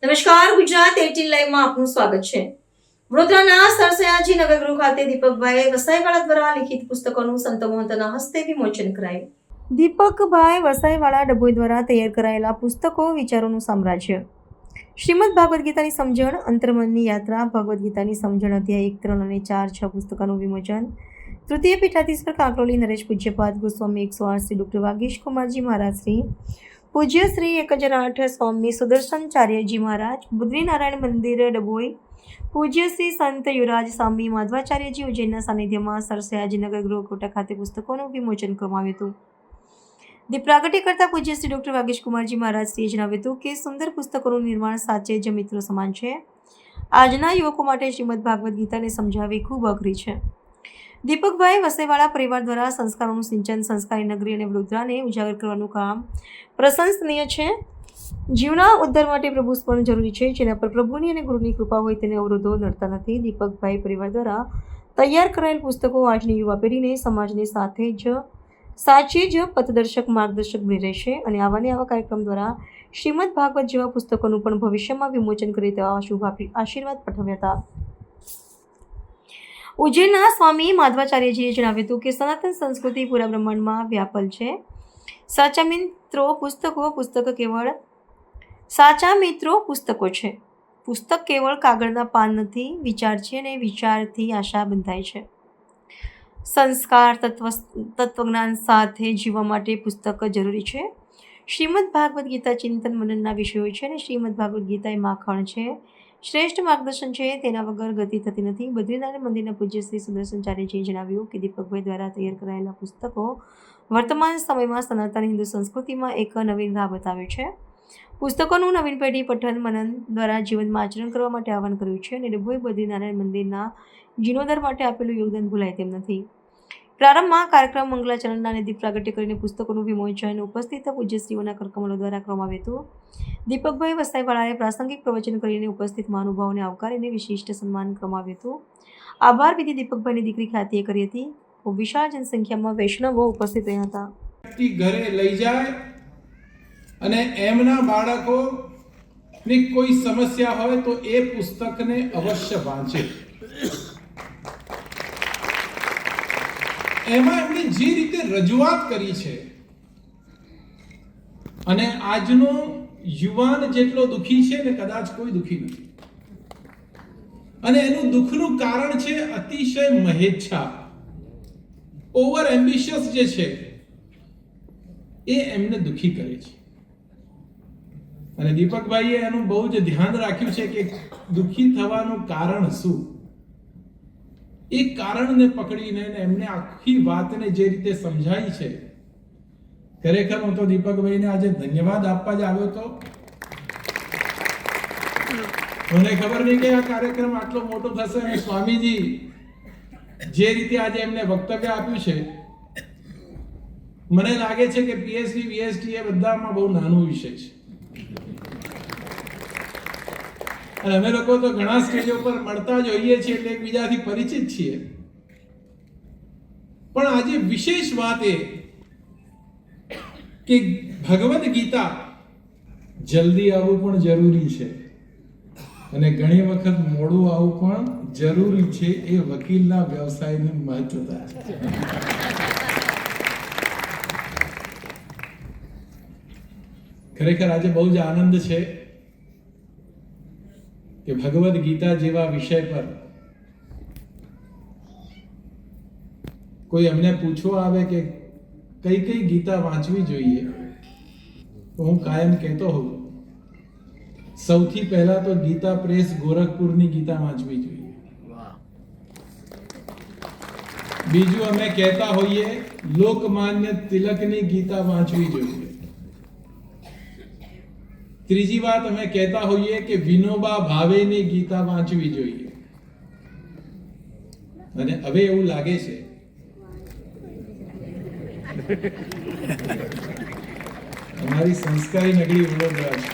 નમસ્કાર, ગુજરાત 18 લાઈવમાં આપનું સ્વાગત છે। વડોદરાના સરસયાજી નગરગૃહ ખાતે દીપકભાઈ વસાઈવાળા દ્વારા લિખિત પુસ્તકોનું સંતો મહંતના હસ્તે વિમોચન કરાયું। દીપકભાઈ વસાઈવાળા ડભોઈ દ્વારા તૈયાર કરાયેલા પુસ્તકો વિચારોનું સામ્રાજ્ય, શ્રીમદ ભાગવદ ગીતાની સમજણ, અંતર્મનની યાત્રા, ભગવદ્ ગીતાની સમજણ અધ્યાય 1, 3 અને 4, 6 પુસ્તકોનું વિમોચન તૃતીય પીઠાધીશ્વર કાંકરોલી નરેશ પૂજ્યપાદ ગોસ્વામી 108 શ્રી ડૉક્ટર વાગીશ કુમારજી મહારાજ શ્રી પૂજ્ય શ્રી 1008 સ્વામી સુદર્શનચાર્યજી મહારાજ બદ્રીનારાયણ મંદિર ડભોઈ પૂજ્ય શ્રી સંત યુવરાજ સ્વામી માધવાચાર્યજી ઉજ્જૈનના સાનિધ્યમાં સરસયાજી નગરગૃહ કોટા ખાતે પુસ્તકોનું વિમોચન કરવામાં આવ્યું હતું। દીપ પ્રાગટ્ય કરતા પૂજ્ય શ્રી ડૉક્ટર વાગીશ કુમારજી મહારાજ શ્રીએ જણાવ્યું હતું કે સુંદર પુસ્તકોનું નિર્માણ સાચે જ મિત્રો સમાન છે। આજના યુવકો માટે શ્રીમદ ભાગવદ ગીતાને સમજાવવી ખૂબ અઘરી છે। દીપકભાઈ વસાઈવાળા પરિવાર દ્વારા સંસ્કારોનું સિંચન, સંસ્કારી નગરી અને વડોદરાને ઉજાગર કરવાનું કામ પ્રશંસનીય છે। જીવના ઉદ્ધાર માટે પ્રભુ સ્મરણ જરૂરી છે, જેના પર પ્રભુની અને ગુરુની કૃપા હોય તેને અવરોધો નડતા નથી। દીપકભાઈ પરિવાર દ્વારા તૈયાર કરાયેલ પુસ્તકો આજની યુવા પેઢીને સમાજની સાચી જ પથદર્શક માર્ગદર્શક બની રહેશે અને આવા કાર્યક્રમ દ્વારા શ્રીમદ ભાગવત જેવા પુસ્તકોનું પણ ભવિષ્યમાં વિમોચન કરે તેવા શુભ આશીર્વાદ પાઠવ્યા હતા। ઉજ્જૈનના સ્વામી માધવાચાર્યજીએ જણાવ્યું હતું કે સનાતન સંસ્કૃતિ પૂરા બ્રહ્માંડમાં વ્યાપલ છે। સાચા મિત્રો પુસ્તકો છે। પુસ્તક કેવળ કાગળના પાન નથી, વિચાર છે અને વિચારથી આશા બંધાય છે। સંસ્કાર તત્વજ્ઞાન સાથે જીવવા માટે પુસ્તક જરૂરી છે। શ્રીમદ ભાગવદ ગીતા ચિંતન મનનના વિષયો છે અને શ્રીમદ ભાગવદ ગીતા એ માખણ છે, શ્રેષ્ઠ માર્ગદર્શન છે, તેના વગર ગતિ થતી નથી। બદ્રીનારાયણ મંદિરના પૂજ્ય શ્રી સુદર્શનચાર્યજીએ જણાવ્યું કે દીપકભાઈ દ્વારા તૈયાર કરાયેલા પુસ્તકો વર્તમાન સમયમાં સનાતન હિન્દુ સંસ્કૃતિમાં એક નવીન રાહ બતાવે છે। પુસ્તકોનું નવીન પેઢી પઠન મનન દ્વારા જીવનમાં આચરણ કરવા માટે આહવાન કર્યું છે અને ડભોઈ બદ્રીનારાયણ મંદિરના જીર્ણોદ્ધાર માટે આપેલું યોગદાન ભૂલાય તેમ નથી। પ્રારંભમાં કાર્યક્રમ મંગલાચરણના અને દીપ પ્રાગટ્ય કરીને પુસ્તકોનું વિમોચન ઉપસ્થિત પૂજ્યશ્રીઓના કરકમલો દ્વારા કરવામાં આવ્યું હતું। દીપકભાઈ વસાઈવાળાએ પ્રાસંગિક પ્રવચન કરીને ઉપસ્થિત મહાનુભાવોને આવકારીને વિશિષ્ટ સન્માન કરવામાં આવ્યું હતું। આભાર વિધિ દીપકભાઈની દીકરી ખ્યાતિએ કરી હતી। ખૂબ વિશાળ જનસંખ્યામાં વૈષ્ણવો ઉપસ્થિત રહ્યા હતા। ઘરે લઈ જાય અને એમના બાળકોની કોઈ સમસ્યા હોય તો એ પુસ્તકને અવશ્ય વાંચે। એમાં એમણે જે રીતે રજૂઆત કરી છે અને આજનો યુવાન જેટલો દુખી છે ને કદાચ કોઈ દુખી નથી, અને એનું દુઃખનું કારણ છે અતિશય મહેચ્છા, ઓવર એમ્બિશિયસ જે છે એ એમને દુખી કરે છે। અને દીપકભાઈએ એનું બહુ જ ધ્યાન રાખ્યું છે કે દુખી થવાનું કારણ શું, એ કારણને પકડીને એમને આખી વાતને જે રીતે સમજાઈ છે, ખરેખર હું તો દીપકભાઈને આજે ધન્યવાદ આપવા જ આવ્યો હતો। મને ખબર નહીં કે આ કાર્યક્રમ આટલો મોટો થશે અને સ્વામીજી જે રીતે આજે એમને વક્તવ્ય આપ્યું છે, મને લાગે છે કે પીએચડી વીએચડી એ બધામાં બહુ નાનો વિષય છે અને અમે લોકો તો ઘણા સ્ટેજો પર મળતા જ હોઈએ છીએ એટલે એકબીજાથી પરિચિત છીએ, પણ આજે વિશેષ વાત એ કે ભગવદ ગીતા જલ્દી આવવું પણ જરૂરી છે અને ઘણી વખત મોડું આવવું પણ જરૂરી છે। એ વકીલના વ્યવસાયની મહત્વતા છે। ખરેખર આજે બહુ જ આનંદ છે કે ભગવદ ગીતા જેવા વિષય પર કોઈ અમને પૂછવા આવે કે કઈ ગીતા વાંચવી જોઈએ, તો હું કાયમ કહેતો હોઉં સૌથી પહેલા તો ગીતા પ્રેસ ગોરખપુરની ગીતા વાંચવી જોઈએ। બીજું અમે કહેતા હોઈએ લોકમાન્ય તિલકની ગીતા વાંચવી જોઈએ। ત્રીજી વાત અમે કહેતા હોઈએ કે વિનોબા ભાવેની ગીતા વાંચવી જોઈએ। અને હવે એવું લાગે છે અમારી સંસ્કારી નગરી વડોદરા છે